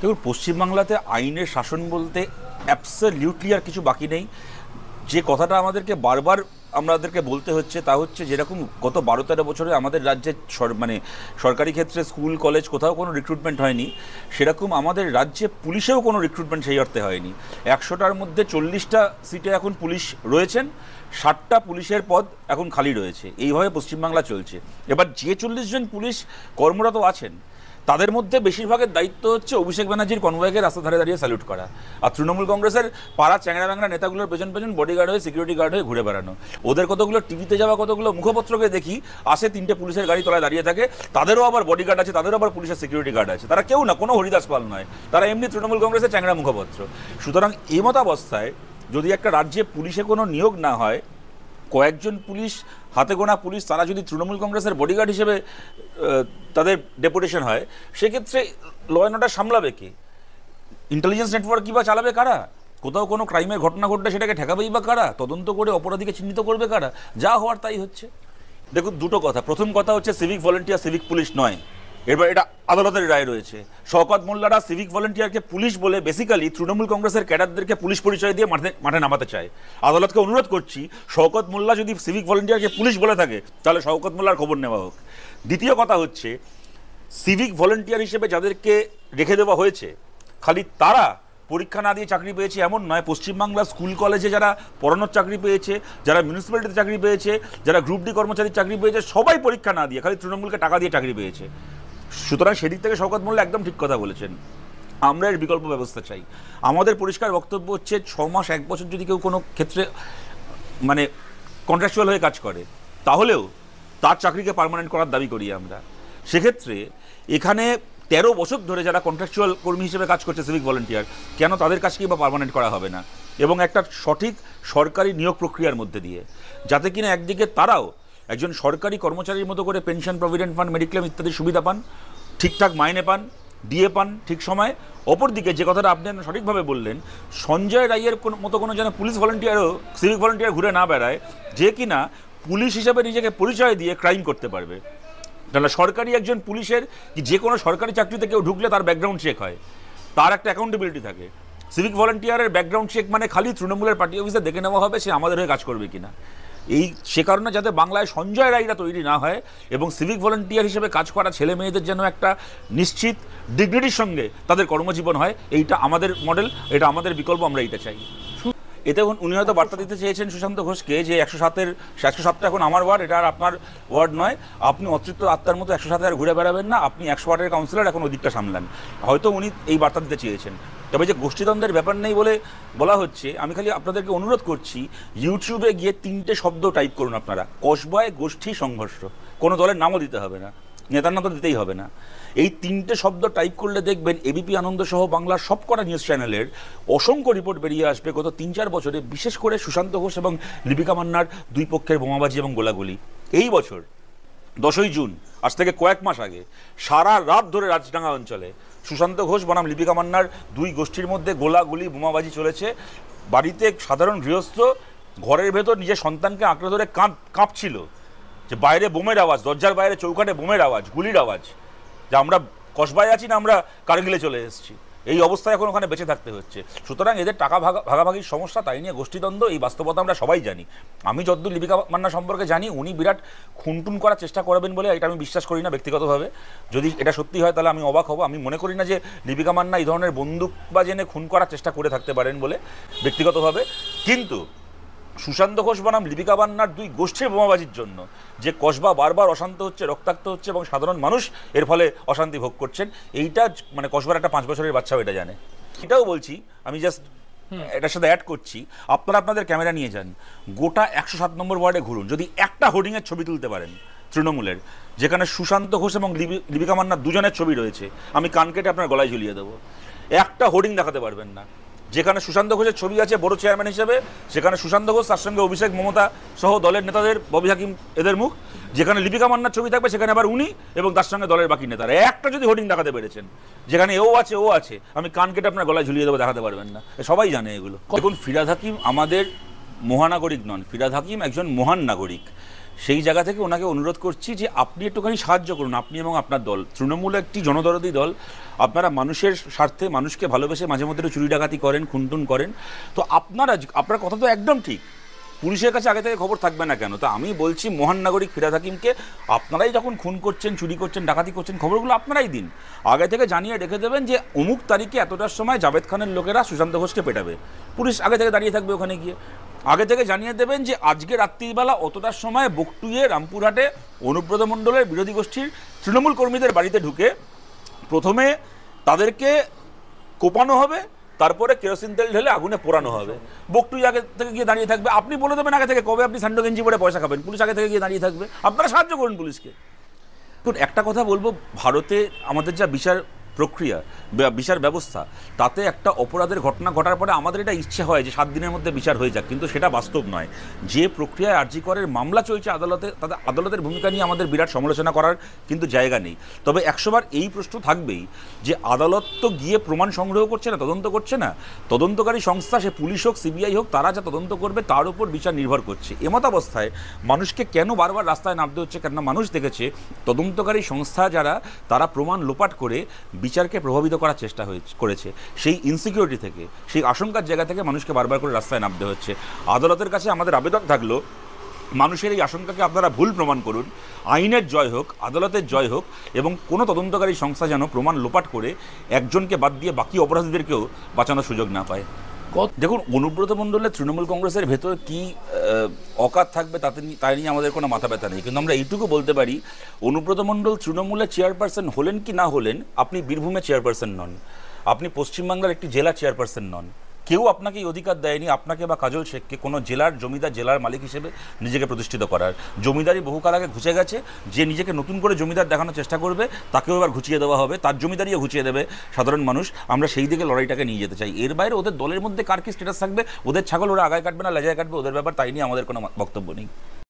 দেখুন, পশ্চিমবাংলাতে আইনের শাসন বলতে অ্যাবসলিউটলি আর কিছু বাকি নেই। যে কথাটা আমাদেরকে বারবার আমাদেরকে বলতে হচ্ছে তা হচ্ছে, যেরকম গত 12-13 বছরে আমাদের রাজ্যে মানে সরকারি ক্ষেত্রে স্কুল কলেজ কোথাও কোনো রিক্রুটমেন্ট হয়নি, সেরকম আমাদের রাজ্যে পুলিশেও কোনো রিক্রুটমেন্ট সেই অর্থে হয়নি। 100টার মধ্যে 40টা সিটে এখন পুলিশ রয়েছেন, 60টা পুলিশের পদ এখন খালি রয়েছে। এইভাবে পশ্চিমবাংলা চলছে। এবার যে 40 জন পুলিশ কর্মরত আছেন তাদের মধ্যে বেশিরভাগের দায়িত্ব হচ্ছে অভিষেক ব্যানার্জির কনভয়কে রাস্তা ধারে দাঁড়িয়ে স্যালুট করা, আর তৃণমূল কংগ্রেসের পাড়া চ্যাংড়া ব্যাংড়া নেতাগুলোর পেছন পেছন বডিগার্ড হয়ে সিকিউরিটি গার্ড হয়ে ঘুরে বেড়ানো। ওদের কতগুলো টিভিতে যাওয়া কতগুলো মুখপত্রকে দেখি, আসে 3টে পুলিশের গাড়ি তলায় দাঁড়িয়ে থাকে, তাদেরও আবার বডিগার্ড আছে, তাদেরও আবার পুলিশের সিকিউরিটি গার্ড আছে। তারা কেউ না, কোনো হরিদাস পাল নয়, তারা এমনি তৃণমূল কংগ্রেসের চ্যাংড়া মুখপত্র। সুতরাং এই মতাবস্থায় যদি একটা রাজ্যে পুলিশে কোনো নিয়োগ না হয়, কয়েকজন পুলিশ, হাতে গোনা পুলিশ, তারা যদি তৃণমূল কংগ্রেসের বডিগার্ড হিসেবে তাদের ডেপুটেশন হয়, সেক্ষেত্রে ল অ্যান্ড অর্ডার সামলাবে কে? ইন্টেলিজেন্স নেটওয়ার্ক কী বা চালাবে কারা? কোথাও কোনো ক্রাইমের ঘটনা ঘটলে সেটাকে ঠেকাবেই বা কারা? তদন্ত করে অপরাধীকে চিহ্নিত করবে কারা? যা হওয়ার তাই হচ্ছে। দেখুন, দুটো কথা। প্রথম কথা হচ্ছে সিভিক ভলেন্টিয়ার সিভিক পুলিশ নয়, এবার এটা আদালতের রায় রয়েছে। শওকত মোল্লারা সিভিক ভলেন্টিয়ারকে পুলিশ বলে বেসিক্যালি তৃণমূল কংগ্রেসের ক্যাডারদেরকে পুলিশ পরিচয় দিয়ে মাঠে নামাতে চায়। আদালতকে অনুরোধ করছি, শওকত মোল্লা যদি সিভিক ভলেন্টিয়ারকে পুলিশ বলে থাকে তাহলে শওকত মোল্লার খবর নেওয়া হোক। দ্বিতীয় কথা হচ্ছে, সিভিক ভলেন্টিয়ার হিসেবে যাদেরকে রেখে দেওয়া হয়েছে, খালি তারা পরীক্ষা না দিয়ে চাকরি পেয়েছে এমন নয়। পশ্চিমবাংলার স্কুল কলেজে যারা পড়ানোর চাকরি পেয়েছে, যারা মিউনিসিপ্যালিটিতে চাকরি পেয়েছে, যারা গ্রুপ ডি কর্মচারীর চাকরি পেয়েছে, সবাই পরীক্ষা না দিয়ে খালি তৃণমূলকে টাকা দিয়ে চাকরি পেয়েছে। সুতরাং সেদিক থেকে শওকত মোল্লা একদম ঠিক কথা বলেছেন। আমরা এর বিকল্প ব্যবস্থা চাই। আমাদের পরিষ্কার বক্তব্য হচ্ছে, 6 মাস 1 বছর যদি কেউ কোনো ক্ষেত্রে মানে কন্ট্রাকচুয়াল হয়ে কাজ করে, তাহলেও তার চাকরিকে পার্মানেন্ট করার দাবি করি আমরা। সেক্ষেত্রে এখানে 13 বছর ধরে যারা কন্ট্রাকচুয়াল কর্মী হিসেবে কাজ করছে সিভিক ভলেন্টিয়ার, কেন তাদের কাজকেই বা পার্মানেন্ট করা হবে না? এবং একটা সঠিক সরকারি নিয়োগ প্রক্রিয়ার মধ্যে দিয়ে, যাতে কিনা একদিকে তারাও একজন সরকারি কর্মচারীর মতো করে পেনশন, প্রভিডেন্ট ফান্ড, মেডিক্লেম ইত্যাদি সুবিধা পান, ঠিকঠাক মাইনে পান, ডিএ পান ঠিক সময়। অপরদিকে যে কথাটা আপনি সঠিকভাবে বললেন, সঞ্জয় রায়ের মতো কোনো যেন পুলিশ ভলেন্টিয়ারও সিভিক ভলেন্টিয়ার ঘুরে না বেড়ায়, যে কিনা পুলিশ হিসাবে নিজেকে পরিচয় দিয়ে ক্রাইম করতে পারবে। তাহলে সরকারি একজন পুলিশের যে কোনো সরকারি চাকরিতে কেউ ঢুকলে তার ব্যাকগ্রাউন্ড চেক হয়, তার একটা অ্যাকাউন্টেবিলিটি থাকে। সিভিক ভলেন্টিয়ারের ব্যাকগ্রাউন্ড চেক মানে খালি তৃণমূলের পার্টি অফিসে দেখে নেওয়া হবে সে আমাদের হয়ে কাজ করবে কিনা। সে কারণে যাতে বাংলায় সঞ্জয় রায়রা তৈরি না হয় এবং সিভিক ভলেন্টিয়ার হিসেবে কাজ করা ছেলে মেয়েদের যেন একটা নিশ্চিত ডিগনিটির সঙ্গে তাদের কর্মজীবন হয়, এইটা আমাদের মডেল, এটা আমাদের বিকল্প, আমরা এইটা চাই। এতে উনি হয়তো বার্তা দিতে চেয়েছেন সুশান্ত ঘোষকে যে 107টা এখন আমার ওয়ার্ড, এটা আর আপনার ওয়ার্ড নয়, আপনি অতৃপ্ত আত্মার মতো 107 আর ঘুরে বেড়াবেন না, আপনি 100 ওয়ার্ডের কাউন্সিলর, এখন ওদিকটা সামলান। হয়তো উনি এই বার্তা দিতে চেয়েছেন। তবে যে গোষ্ঠীদ্বন্দ্বের ব্যাপার নেই বলে বলা হচ্ছে, আমি খালি আপনাদেরকে অনুরোধ করছি, ইউটিউবে গিয়ে 3টে শব্দ টাইপ করুন আপনারা, কসবায় গোষ্ঠী সংঘর্ষ। কোনো দলের নামও দিতে হবে না, নেতার নাম তো দিতেই হবে না। এই 3টে শব্দ টাইপ করলে দেখবেন এবিপি আনন্দ সহ বাংলার সবকটা নিউজ চ্যানেলের অসংখ্য রিপোর্ট বেরিয়ে আসবে গত 3-4 বছরে, বিশেষ করে সুশান্ত ঘোষ এবং লিপিকা মান্নার দুই পক্ষের বোমাবাজি এবং গোলাগুলি। এই বছর 10ই জুন, আজ থেকে কয়েক মাস আগে, সারা রাত ধরে রাজডাঙ্গা অঞ্চলে সুশান্ত ঘোষ বনাম লিপিকা মান্নার দুই গোষ্ঠীর মধ্যে গোলাগুলি বোমাবাজি চলেছে। বাড়িতে সাধারণ গৃহস্থ ঘরের ভেতর নিজের সন্তানকে আঁকড়ে ধরে কাঁপছিল, যে বাইরে বোমের আওয়াজ, দরজার বাইরে চৌকাঠে বোমের আওয়াজ, গুলির আওয়াজ, যে আমরা কসবায় আছি না আমরা কারগিলে চলে এসেছি। এই অবস্থায় এখন ওখানে বেঁচে থাকতে হচ্ছে। সুতরাং এদের টাকা ভাগাভাগির সমস্যা, তাই নিয়ে গোষ্ঠীদ্বন্দ্ব, এই বাস্তবতা আমরা সবাই জানি। আমি যতদূর লিপিকা মান্না সম্পর্কে জানি, উনি বিরাট খুনটুন করার চেষ্টা করবেন বলে এটা আমি বিশ্বাস করি না ব্যক্তিগতভাবে। যদি এটা সত্যি হয় তাহলে আমি অবাক হব। আমি মনে করি না যে লিপিকা মান্না এই ধরনের বন্দুক বা জেনে খুন করার চেষ্টা করে থাকতে পারেন বলে ব্যক্তিগতভাবে। কিন্তু সুশান্ত ঘোষ বনাম লিপিকা মান্নার দুই গোষ্ঠীর বোমাবাজির জন্য যে কসবা বারবার অশান্ত হচ্ছে, রক্তাক্ত হচ্ছে এবং সাধারণ মানুষ এর ফলে অশান্তি ভোগ করছেন, এইটা মানে কসবার একটা 5 বছরের বাচ্চাও এটা জানে। এটাও বলছি, আমি জাস্ট এটার সাথে অ্যাড করছি, আপনারা আপনাদের ক্যামেরা নিয়ে যান, গোটা 107 নম্বর ওয়ার্ডে ঘুরুন, যদি একটা হোর্ডিংয়ের ছবি তুলতে পারেন তৃণমূলের, যেখানে সুশান্ত ঘোষ এবং লিপিকা মান্নার দুজনের ছবি রয়েছে, আমি কান কেটে আপনার গলায় ঝুলিয়ে দেবো। একটা হোর্ডিং দেখাতে পারবেন না যেখানে সুশান্ত ঘোষের ছবি আছে বড় চেয়ারম্যান হিসেবে, সেখানে সুশান্ত ঘোষ, তার সঙ্গে অভিষেক, মমতা সহ দলের নেতাদের, ববি হাকিম এদের মুখ। যেখানে লিপিকা মান্নার ছবি থাকবে সেখানে আবার উনি এবং তার সঙ্গে দলের বাকি নেতারা। একটা যদি হোর্ডিং দেখাতে পেরেছেন যেখানে ও আছে, আমি কান কেটে আপনার গলায় ঝুলিয়ে দেবো, দেখাতে পারবেন না। সবাই জানে এগুলো। দেখুন, ফিরহাদ হাকিম আমাদের মহানাগরিক নন, ফিরহাদ হাকিম একজন মহান নাগরিক। সেই জায়গা থেকে ওনাকে অনুরোধ করছি যে আপনি একটুখানি সাহায্য করুন, আপনি এবং আপনার দল। তৃণমূল একটি জনদরদী দল, আপনারা মানুষের স্বার্থে মানুষকে ভালোবেসে মাঝে মধ্যে চুরি ডাকাতি করেন, খুনটুন করেন। তো আপনার কথা তো একদম ঠিক, পুলিশের কাছে আগে থেকে খবর থাকবে না কেন? তো আমি বলছি মহান নাগরিক ফিরহাদ হাকিমকে, আপনারাই যখন খুন করছেন, চুরি করছেন, ডাকাতি করছেন, খবরগুলো আপনারাই দিন। আগে থেকে জানিয়ে রেখে দেবেন যে অমুক তারিখে এতটার সময় জাভেদ খানের লোকেরা সুশান্ত ঘোষকে পেটাবে, পুলিশ আগে থেকে দাঁড়িয়ে থাকবে ওখানে গিয়ে। আগে থেকে জানিয়ে দেবেন যে আজকে রাত্রিবেলা অতটার সময় বকটুয়ে রামপুরহাটে অনুব্রত মণ্ডলের বিরোধী গোষ্ঠীর তৃণমূল কর্মীদের বাড়িতে ঢুকে প্রথমে তাদেরকে কোপানো হবে, তারপরে কেরোসিন তেল ঢেলে আগুনে পোড়ানো হবে। বকটুই আগে থেকে গিয়ে দাঁড়িয়ে থাকবে, আপনি বলে দেবেন আগে থেকে কবে আপনি স্যান্ডো গেঞ্জি পরে পয়সা খাবেন, পুলিশ আগে থেকে গিয়ে দাঁড়িয়ে থাকবে। আপনারা সাহায্য করুন পুলিশকে। একটা কথা বলবো, ভারতে আমাদের যা বিচার প্রক্রিয়া, বিচার ব্যবস্থা, তাতে একটা অপরাধের ঘটনা ঘটার পরে আমাদের এটা ইচ্ছে হয় যে 7 দিনের মধ্যে বিচার হয়ে যাক, কিন্তু সেটা বাস্তব নয়। যে প্রক্রিয়ায় আরজি করের মামলা চলছে আদালতে, তাদের আদালতের ভূমিকা নিয়ে আমাদের বিরাট সমালোচনা করার কিন্তু জায়গা নেই। তবে 100 বার এই প্রশ্ন থাকবেই যে আদালত তো গিয়ে প্রমাণ সংগ্রহ করছে না, তদন্ত করছে না। তদন্তকারী সংস্থা, সে পুলিশ হোক, সিবিআই হোক, তারা যা তদন্ত করবে তার উপর বিচার নির্ভর করছে। এমতাবস্থায় মানুষকে কেন বারবার রাস্তায় নামতে হচ্ছে? কেন মানুষ দেখেছে তদন্তকারী সংস্থা যারা, তারা প্রমাণ লোপাট করে বিচারকে প্রভাবিত করার চেষ্টা করেছে। সেই ইনসিকিউরিটি থেকে, সেই আশঙ্কার জায়গা থেকে মানুষকে বারবার করে রাস্তায় নামতে হচ্ছে। আদালতের কাছে আমাদের আবেদন থাকলো, মানুষের এই আশঙ্কাকে আপনারা ভুল প্রমাণ করুন, আইনের জয় হোক, আদালতের জয় হোক, এবং কোনো তদন্তকারী সংস্থা যেন প্রমাণ লোপাট করে একজনকে বাদ দিয়ে বাকি অপরাধীদেরকেও বাঁচানোর সুযোগ না পায়। দেখুন, অনুব্রত মণ্ডলের তৃণমূল কংগ্রেসের ভেতর কি অকাত থাকবে তাই নিয়ে আমাদের কোনো মাথা ব্যথা নেই, কিন্তু আমরা এইটুকু বলতে পারি, অনুব্রত মণ্ডল তৃণমূলের চেয়ারপারসন হলেন কি না হলেন, আপনি বীরভূমের চেয়ারপারসন নন, আপনি পশ্চিমবাংলার একটি জেলা চেয়ারপারসন নন। কেউ আপনাকে এই অধিকার দেয়নি আপনাকে বা কাজল শেখকে কোনো জেলার জমিদার, জেলার মালিক হিসেবে নিজেকে প্রতিষ্ঠিত করার। জমিদারি বহুকাল আগে ঘুচে গেছে। যে নিজেকে নতুন করে জমিদার দেখানোর চেষ্টা করবে তাকেও এবার ঘুচিয়ে দেওয়া হবে, তার জমিদারিও ঘুচিয়ে দেবে সাধারণ মানুষ। আমরা সেই দিকে লড়াইটাকে নিয়ে যেতে চাই। এর বাইরে ওদের দলের মধ্যে কার কি স্ট্যাটাস থাকবে, ওদের ছাগল ওরা আগায় কাটবে না লেজায় কাটবে, ওদের ব্যাপার, তাই নিয়ে আমাদের কোনো বক্তব্য নেই।